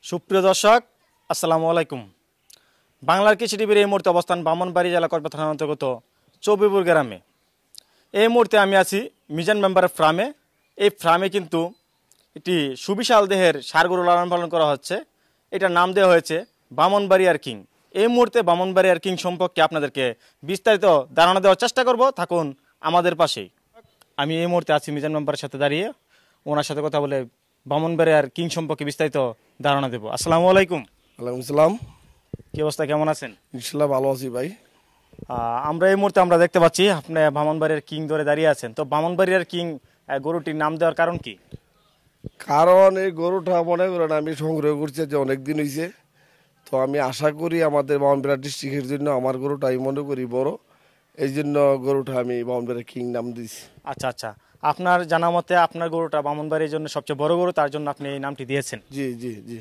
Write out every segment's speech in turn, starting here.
সুপ্রিয় দর্শক, আসসালামু আলাইকুম। বাংলার কৃষি টিভির এই মুহূর্তে অবস্থান ব্রাহ্মণবাড়িয়া জেলা কসবা থানার অন্তর্গত চৌবিপুর গ্রামে। এই মুহূর্তে আমি আছি মিজান মেম্বারের ফার্মে। এই ফার্মে কিন্তু একটি সুবিশাল দেহের ষাঁড় গরু লালন পালন করা হচ্ছে। এটার নাম দেওয়া হয়েছে ব্রাহ্মণবাড়িয়ার কিং। এই মুহূর্তে ব্রাহ্মণবাড়িয়ার কিং সম্পর্কে আপনাদেরকে বিস্তারিত ধারণা দেওয়ার চেষ্টা করব। থাকুন আমাদের পাশেই। আমি এই মুহূর্তে আছি মিজান মেম্বারের সাথে দাঁড়িয়ে, ওনার সাথে কথা বলে ব্রাহ্মণবাড়িয়ার কিং সম্পর্কে বিস্তারিত ধারণা দেবো। আসসালামু আলাইকুম। ওয়ালাইকুম আসসালাম। কি অবস্থা, কেমন আছেন? ইনশাল্লাহ ভালো আছি ভাই। আমরা এই মুহূর্তে আমরা দেখতে পাচ্ছি আপনি ব্রাহ্মণবাড়িয়ার কিং ধরে দাঁড়িয়ে আছেন। তো ব্রাহ্মণবাড়িয়ার কিং গরুটির নাম দেওয়ার কারণ কি? কারণ এই গরুটা মনে করেন আমি সংগ্রহ করছি যে অনেক দিন হয়েছে। তো আমি আশা করি আমাদের ব্রাহ্মণবাড়িয়া ডিস্ট্রিক্টের জন্য আমার গরুটা আমি মনে করি বড়, এই জন্য গরুটা আমি ব্রাহ্মণবাড়িয়া কিং নাম দিয়েছি। আচ্ছা আচ্ছা, আপনার জানা মতে আপনার গরুটা ব্রাহ্মণবাড়িয়ার জন্য সবচেয়ে বড় গরু, তার জন্য আপনি এই নামটি দিয়েছেন। জি জি জি।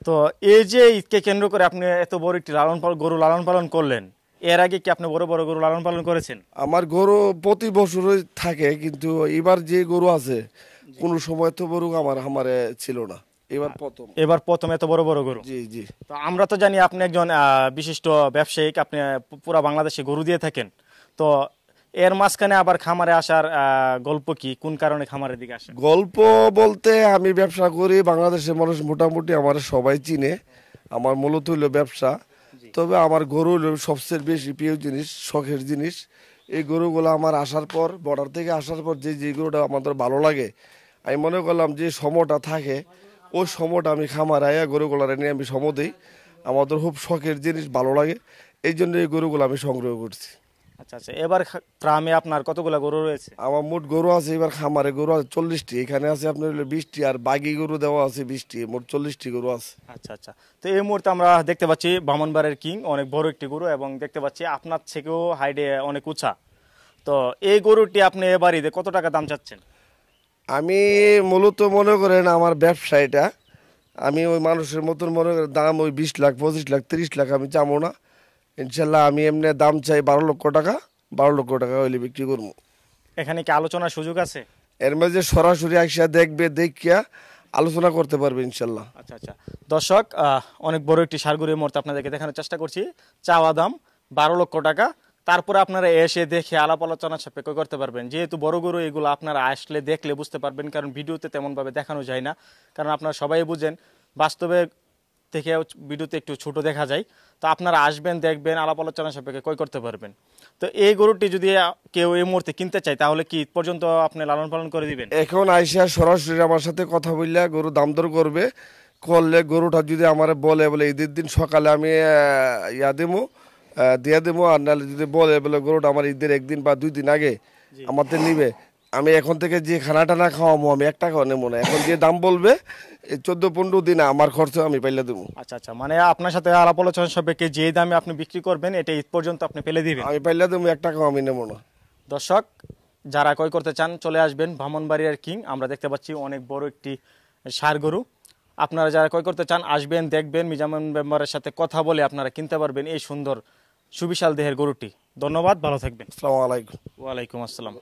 তো এই যে ঈদকে কেন্দ্র করে আপনি এত বড় একটি গরু লালন পালন করলেন, এর আগে কি আপনি বড় বড় গরু লালন পালন করেছেন? আমার গরু প্রতি বছরই থাকে, কিন্তু এবার যে গরু আছে কোনো সময় তো গরু আমার আমারে ছিল না, এবার প্রথম এত বড় বড় গরু। জি জি। তো আমরা তো জানি আপনি একজন বিশিষ্ট ব্যবসায়িক, আপনি পুরো বাংলাদেশে গরু দিয়ে থাকেন। তো এর মাঝখানে আবার খামারে আসার গল্প কি, কোন কারণে খামারের দিকে আসেন? গল্প বলতে আমি ব্যবসা করি, বাংলাদেশের মানুষ মোটামুটি আমার সবাই চিনে, আমার মূলত হইলো ব্যবসা। তবে আমার গরু হলো সবচেয়ে বেশি প্রিয় জিনিস, শখের জিনিস। এই গরুগুলো আমার আসার পর, বর্ডার থেকে আসার পর যে যে গরুটা আমাদের ভালো লাগে, আমি মনে করলাম যে সময়টা থাকে ওই সময়টা আমি খামার আয়া গরুগুলার নিয়ে আমি সময় দিই। আমাদের খুব শখের জিনিস, ভালো লাগে, এই জন্য এই গরুগুলো আমি সংগ্রহ করছি। আচ্ছা আচ্ছা, এবার ফার্মে আপনার কতগুলো গরু রয়েছে? আমার মোট গরু আছে এবার খামারে গরু আছে 40টি, এখানে আছে আপনার 20টি, আর বাগি গরু দেওয়া আছে 20টি, মোট 40টি গরু আছে। আচ্ছা আচ্ছা, তো এই মুহূর্তে আমরা দেখতে পাচ্ছি ব্রাহ্মণবাড়িয়ার কিং অনেক বড় একটি গরু, এবং দেখতে পাচ্ছি আপনার থেকেও হাইটে অনেক উঁচা। তো এই গরুটি আপনি এবারে কত টাকা দাম চাচ্ছেন? আমি মূলত মনে করেন আমার ব্যবসা এটা, আমি ওই মানুষের মতন মনে করেন দাম ওই 20 লাখ 25 লাখ 30 লাখ আমি চাবো না। ইনশাল্লাহ আমি এমনি দাম চাই 12 লক্ষ টাকা। 12 লক্ষ টাকা হইলে বিক্রি করবো। এখানে কি আলোচনার সুযোগ আছে? এর মাঝে সরাসরি আসিয়া দেখবে, দেখিয়া আলোচনা করতে পারবে ইনশাল্লাহ। আচ্ছা আচ্ছা, দর্শক, অনেক বড় একটি ষাঁড় গরুর মুহূর্তে আপনাদেরকে দেখানোর চেষ্টা করছি। চাওয়া দাম 12 লক্ষ টাকা। তারপরে আপনারা এসে দেখে আলাপ আলোচনা সাপেক্ষ করতে পারবেন। যেহেতু বড় গরু, এগুলো আপনারা আসলে দেখলে বুঝতে পারবেন, কারণ ভিডিওতে তেমনভাবে দেখানো যায় না। কারণ আপনারা সবাই বুঝেন, বাস্তবে থেকে ভিডিওতে একটু ছোট দেখা যায়। তো আপনারা আসবেন, দেখবেন, আলাপ আলোচনা সাপেক্ষে ক্রয় করতে পারবেন। তো এই গরুটি যদি কেউ এই মুহূর্তে কিনতে চায়, তাহলে কি ঈদ পর্যন্ত আপনি লালন পালন করে দিবেন? এখন আইসা সরাসরি আমার সাথে কথা বললে গরু দাম দর করবে, করলে গরুটা যদি আমার বলে বলে ঈদের দিন সকালে আমি দিয়ে দেবো, আর নাহলে যদি বলে বলে গরুটা আমার ঈদের একদিন বা 2 দিন আগে আমাদের নিবে, আমি এখন থেকে যে খানা টানা খাওয়াবো আমি 1 টাকাও নেবো না। এখন যে দাম বলবে এই 14-15 দিন আমার খরচ আমি পাইলে দেবো। আচ্ছা আচ্ছা, মানে আপনার সাথে আলাপ আলোচনা সাপেক্ষে যে দামে আপনি বিক্রি করবেন, এটা ঈদ পর্যন্ত আপনি পেলে দিবেন? আমি পাইলে দেবো, 1 টাকাও আমি নেবো না। দর্শক, যারা ক্রয় করতে চান চলে আসবেন ব্রাহ্মণবাড়িয়ার কিং। আমরা দেখতে পাচ্ছি অনেক বড় একটি ষাঁড় গরু। আপনারা যারা ক্রয় করতে চান আসবেন, দেখবেন, মিজান মেম্বারের সাথে কথা বলে আপনারা কিনতে পারবেন এই সুন্দর সুবিশাল দেহের গরুটি। ধন্যবাদ, ভালো থাকবেন। আসসালামু আলাইকুম। ওয়ালাইকুম আসসালাম।